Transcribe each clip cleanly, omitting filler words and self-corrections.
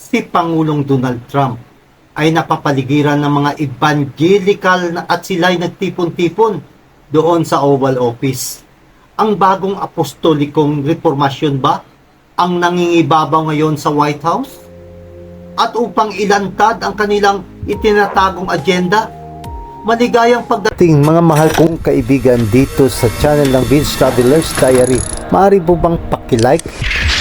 si Pangulong Donald Trump ay napapaligiran ng mga evangelical at sila'y nagtipon-tipon doon sa Oval Office. Ang bagong apostolikong reformasyon ba ang nangingibabaw ngayon sa White House? At upang ilantad ang kanilang itinatagong agenda, maligayang pagdating mga mahal kong kaibigan dito sa channel ng Vince Traveler's Diary. Maaari po bang pakilike,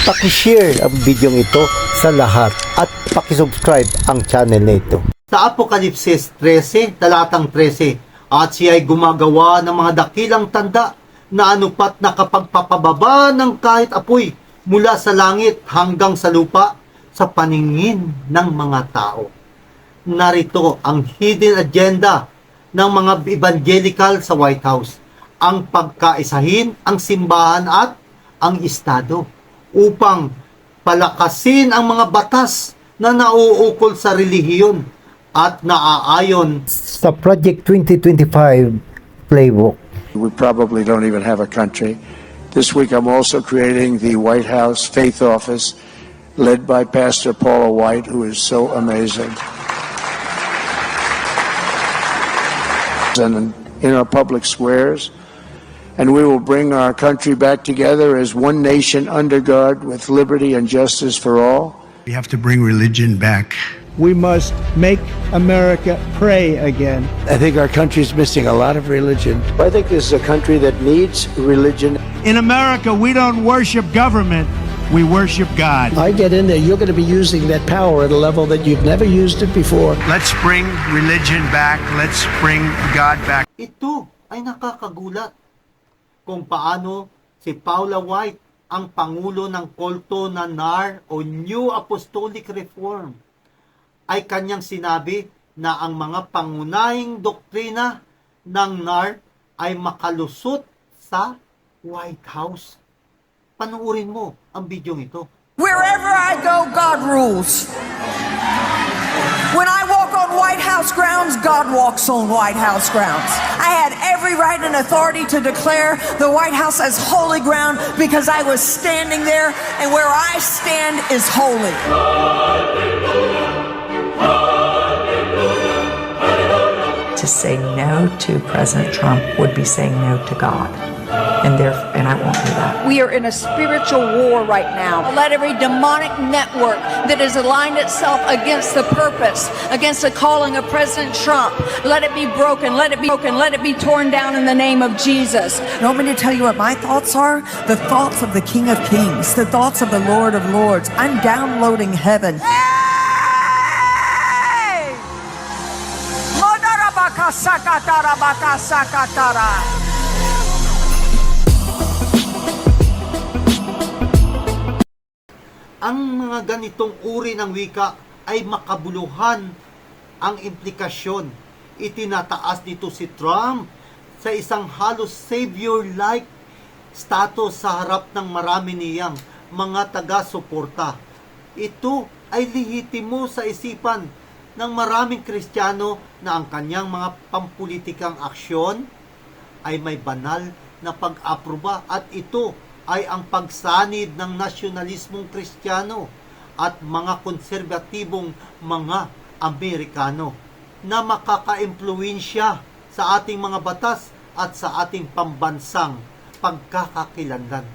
pakishare ang video ito sa lahat at pakisubscribe ang channel na ito. Sa Apokalipsis 13, talatang 13, at siya ay gumagawa ng mga dakilang tanda na anupat na kapagpapababa ng kahit apoy mula sa langit hanggang sa lupa sa paningin ng mga tao. Narito ang hidden agenda ng mga evangelical sa White House, ang pagkaisahin ang simbahan at ang estado upang palakasin ang mga batas na nauukol sa relihiyon at naaayon sa Project 2025 playbook. We probably don't even have a country. This week I'm also creating the White House Faith Office led by Pastor Paula White, who is so amazing. And in our public squares, and we will bring our country back together as one nation under God with liberty and justice for all. We have to bring religion back. We must make America pray again. I think our country is missing a lot of religion. I think this is a country that needs religion. In America, we don't worship government, we worship God. I get in there, you're going to be using that power at a level that you've never used it before. Let's bring religion back. Let's bring God back. Ito ay nakakagulat kung paano si Paula White, ang pangulo ng kulto na NAR o New Apostolic Reform, ay kanyang sinabi na ang mga pangunahing doktrina ng NAR ay makalusot sa White House. Panuorin mo ang video ito. Wherever I go, God rules. When I walk on White House grounds, God walks on White House grounds. I had every right and authority to declare the White House as holy ground because I was standing there, and where I stand is holy. To say no to President Trump would be saying no to God. And I won't do that. We are in a spiritual war right now. Let every demonic network that has aligned itself against the purpose, against the calling of President Trump, let it be broken, let it be broken, let it be torn down in the name of Jesus. You want me to tell you what my thoughts are? The thoughts of the King of Kings, the thoughts of the Lord of Lords. I'm downloading heaven. Hey! Modarabaka sakatara baka sakatara. Ang mga ganitong uri ng wika ay makabuluhan ang implikasyon. Itinataas nito si Trump sa isang halos savior-like status sa harap ng marami niyang mga taga-suporta. Ito ay lehitimo sa isipan ng maraming Kristiyano na ang kanyang mga pampulitikang aksyon ay may banal na pag-aproba at ito ay ang pagsanid ng nasyonalismong Kristiyano at mga konserbatibong mga Amerikano na makaka-impluwensya sa ating mga batas at sa ating pambansang pagkakakilanlan.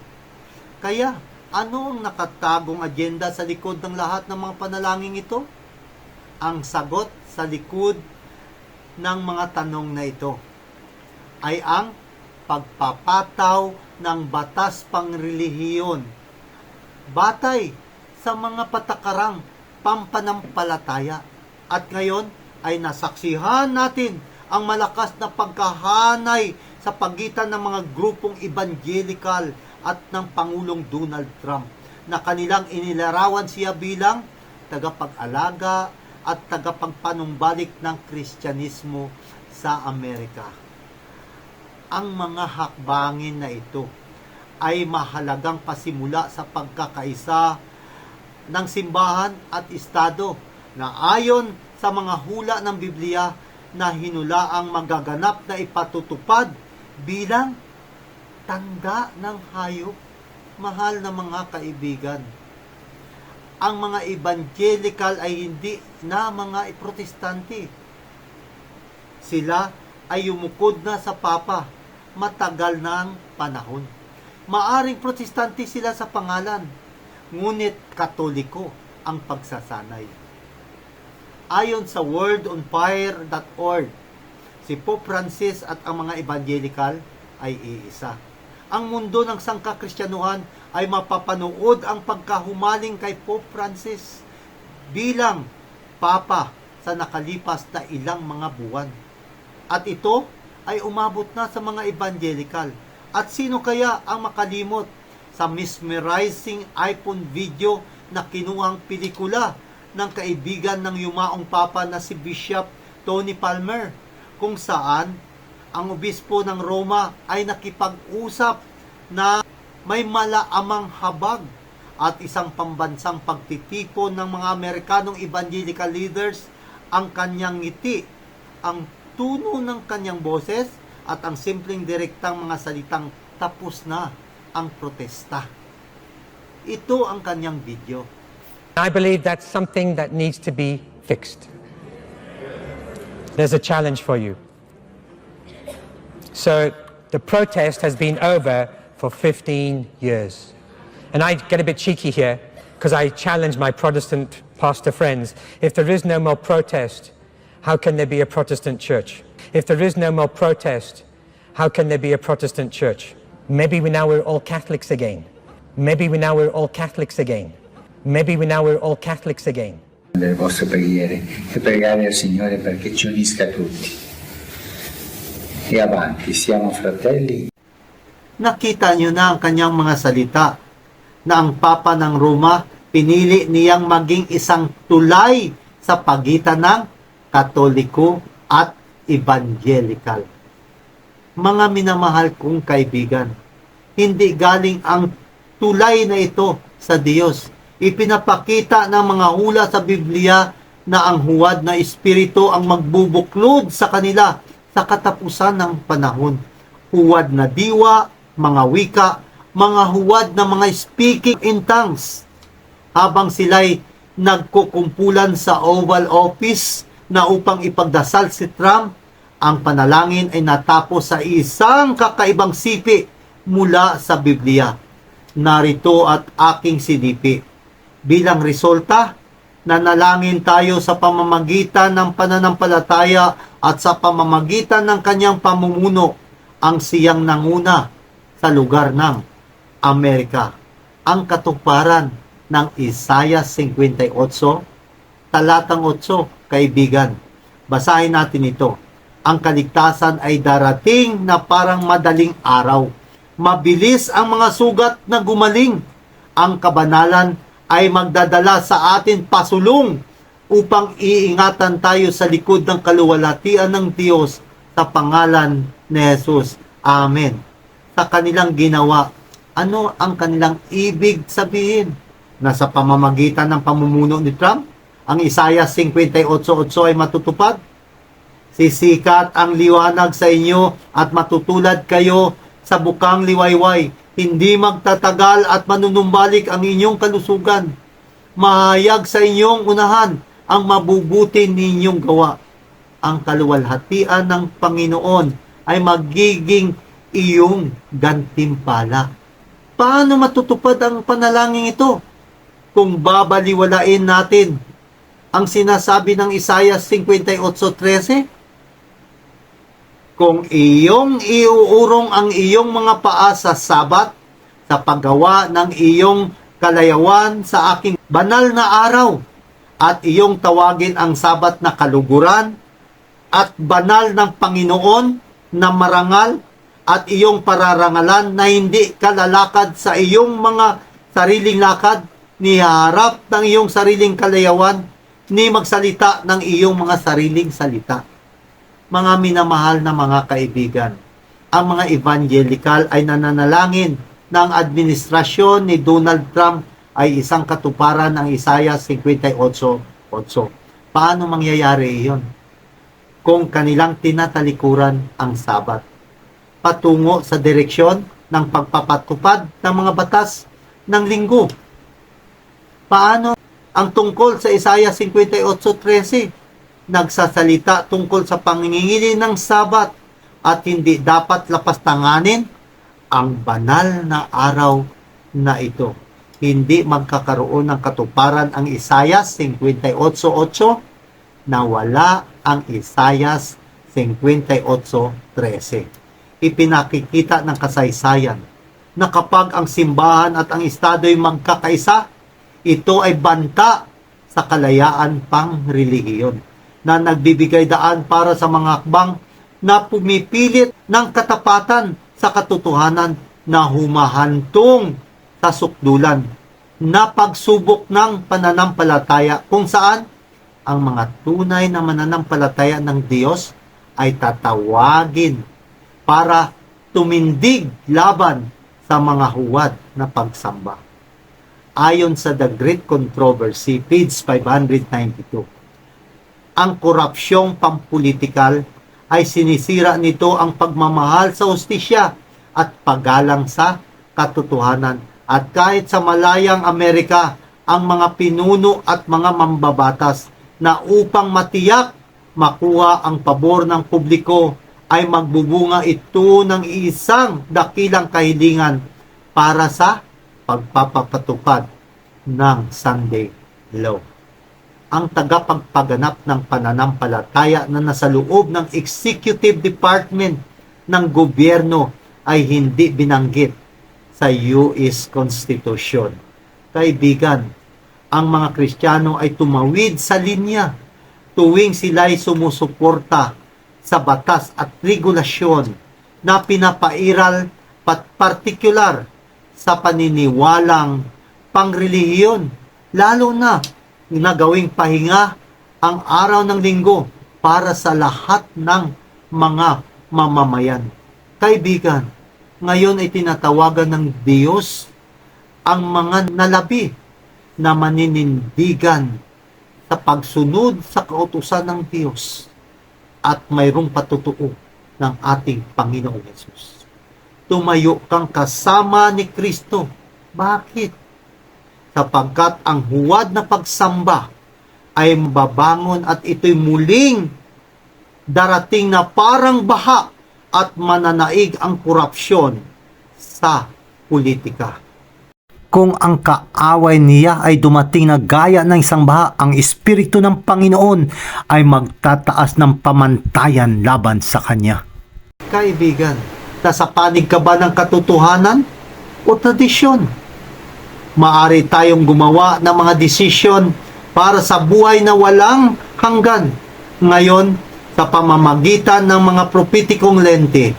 Kaya, ano ang nakatagong agenda sa likod ng lahat ng mga panalangin ito? Ang sagot sa likod ng mga tanong na ito ay ang pagpapataw ng batas pangrelihiyon batay sa mga patakarang pampanampalataya. At ngayon ay nasaksihan natin ang malakas na pagkahanay sa pagitan ng mga grupong evangelical at ng Pangulong Donald Trump na kanilang inilarawan siya bilang tagapag-alaga at tagapagpanumbalik ng Kristyanismo sa Amerika. Ang mga hakbangin na ito ay mahalagang pasimula sa pagkakaisa ng simbahan at estado na ayon sa mga hula ng Biblia na hinulaang magaganap na ipatutupad bilang tanda ng hayop. Mahal na mga kaibigan, ang mga evangelical ay hindi na mga protestante. Sila ay yumukod na sa Papa matagal ng panahon. Maaring protestante sila sa pangalan, ngunit katoliko ang pagsasanay. Ayon sa wordonfire.org, si Pope Francis at ang mga evangelical ay iisa. Ang mundo ng sangkakristyanuhan ay mapapanood ang pagkahumaling kay Pope Francis bilang Papa sa nakalipas na ilang mga buwan. At ito ay umabot na sa mga evangelical. At sino kaya ang makalimot sa mesmerizing iPhone video na kinuhang pelikula ng kaibigan ng yumaong Papa na si Bishop Tony Palmer, kung saan ang obispo ng Roma ay nakipag-usap na may malaamang habag at isang pambansang pagtitipon ng mga Amerikanong evangelical leaders ang kanyang ngiti, ang tuno ng kanyang boses at ang simpleng direktang mga salitang tapos na ang protesta. Ito ang kanyang video. I believe that's something that needs to be fixed. There's a challenge for you. So the protest has been over for 15 years. And I get a bit cheeky here because I challenge my Protestant pastor friends. If there is no more protest, how can there be a Protestant church? If there is no more protest, how can there be a Protestant church? Maybe now we're all Catholics again. Maybe now we're all Catholics again. Maybe now we're all Catholics again. Delle vostre preghiere e pregare al Signore perché ci unisca tutti. E avanti, siamo fratelli. Nakita niyo na ang kanyang mga salita na ang Papa ng Roma pinili niyang maging isang tulay sa pagitan ng Katoliko at Evangelical. Mga minamahal kong kaibigan, hindi galing ang tulay na ito sa Diyos. Ipinapakita ng mga hula sa Biblia na ang huwad na espiritu ang magbubuklod sa kanila sa katapusan ng panahon. Huwad na diwa, mga wika, mga huwad na mga speaking in tongues. Habang sila'y nagkukumpulan sa Oval Office na upang ipagdasal si Trump, ang panalangin ay natapos sa isang kakaibang sipi mula sa Biblia. Narito at aking sinipi. Bilang resulta, nanalangin tayo sa pamamagitan ng pananampalataya at sa pamamagitan ng kanyang pamumuno, ang siyang nanguna sa lugar ng Amerika. Ang katuparan ng Isaiah 58, talatang 8, kaibigan. Basahin natin ito. Ang kaligtasan ay darating na parang madaling araw. Mabilis ang mga sugat na gumaling. Ang kabanalan ay magdadala sa atin pasulong upang iingatan tayo sa likod ng kaluwalhatian ng Diyos sa pangalan ni Jesus. Amen. Sa kanilang ginawa, ano ang kanilang ibig sabihin? Na sa pamamagitan ng pamumuno ni Trump, ang Isaiah 58:8 ay matutupad? Sisikat ang liwanag sa inyo at matutulad kayo sa bukang liwayway. Hindi magtatagal at manunumbalik ang inyong kalusugan. Mahayag sa inyong unahan ang mabubuti ninyong gawa. Ang kaluwalhatian ng Panginoon ay magiging iyong gantimpala. Paano matutupad ang panalangin ito? Kung babaliwalain natin ang sinasabi ng Isaiah 58:13, kung iyong iuurong ang iyong mga paa sa Sabat, sa paggawa ng iyong kalayawan sa aking banal na araw, at iyong tawagin ang Sabat na kaluguran, at banal ng Panginoon na marangal, at iyong pararangalan na hindi kalalakad sa iyong mga sariling lakad, ni harap ng iyong sariling kalayawan, ni magsalita ng iyong mga sariling salita. Mga minamahal na mga kaibigan, ang mga evangelical ay nananalangin na ang administrasyon ni Donald Trump ay isang katuparan ng Isaiah 58:8. Paano mangyayari iyon? Kung kanilang tinatalikuran ang Sabat, patungo sa direksyon ng pagpapatupad ng mga batas ng linggo. Paano ang tungkol sa Isaiah 58:13. Nagsasalita tungkol sa pangingili ng Sabat at hindi dapat lapastanganin ang banal na araw na ito. Hindi magkakaroon ng katuparan ang Isaiah 58:8 na wala ang Isaiah 58:13. Ipinakikita ng kasaysayan na kapag ang simbahan at ang estado ay magkakaisa, ito ay banta sa kalayaan pang relihiyon na nagbibigay daan para sa mga hakbang na pumipilit ng katapatan sa katotohanan na humahantong sa sukdulan na pagsubok ng pananampalataya kung saan ang mga tunay na mananampalataya ng Diyos ay tatawagin para tumindig laban sa mga huwad na pagsamba. Ayon sa The Great Controversy, page 592, ang korupsyong pampulitikal ay sinisira nito ang pagmamahal sa hustisya at paggalang sa katotohanan. At kahit sa malayang Amerika, ang mga pinuno at mga mambabatas na upang matiyak makuha ang pabor ng publiko ay magbubunga ito ng isang dakilang kahilingan para sa pagpapatupad ng Sunday Law. Ang tagapagpaganap ng pananampalataya na nasa loob ng Executive Department ng gobyerno ay hindi binanggit sa US Constitution. Kaibigan, ang mga Kristiyano ay tumawid sa linya tuwing sila'y sumusuporta sa batas at regulasyon na pinapairal partikular sa paniniwalang pangrelihiyon, lalo na gawing pahinga ang araw ng linggo para sa lahat ng mga mamamayan. Kaibigan, ngayon ay tinatawagan ng Diyos ang mga nalabi na maninindigan sa pagsunod sa kautusan ng Diyos at mayroong patutuo ng ating Panginoong Yesus. Tumayo kang kasama ni Kristo. Bakit? Sapagkat ang huwad na pagsamba ay mababangon at ito'y muling darating na parang baha at mananaig ang korupsyon sa politika. Kung ang kaaway niya ay dumating na gaya ng isang baha, ang Espiritu ng Panginoon ay magtataas ng pamantayan laban sa kanya. Kaibigan, nasa panig ka ba ng katotohanan o tradisyon? Maari tayong gumawa ng mga desisyon para sa buhay na walang hanggan. Ngayon, sa pamamagitan ng mga prophetikong lente,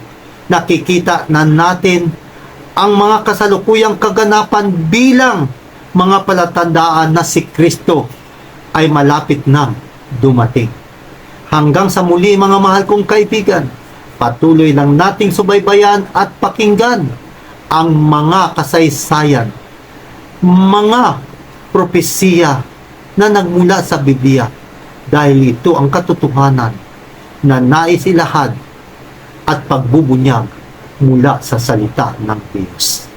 nakikita na natin ang mga kasalukuyang kaganapan bilang mga palatandaan na si Kristo ay malapit na dumating. Hanggang sa muli, mga mahal kong kaibigan, patuloy lang nating subaybayan at pakinggan ang mga kasaysayan, mga propesiya na nagmula sa Biblia, dahil ito ang katotohanan na nais ilahad at pagbubunyag mula sa salita ng Diyos.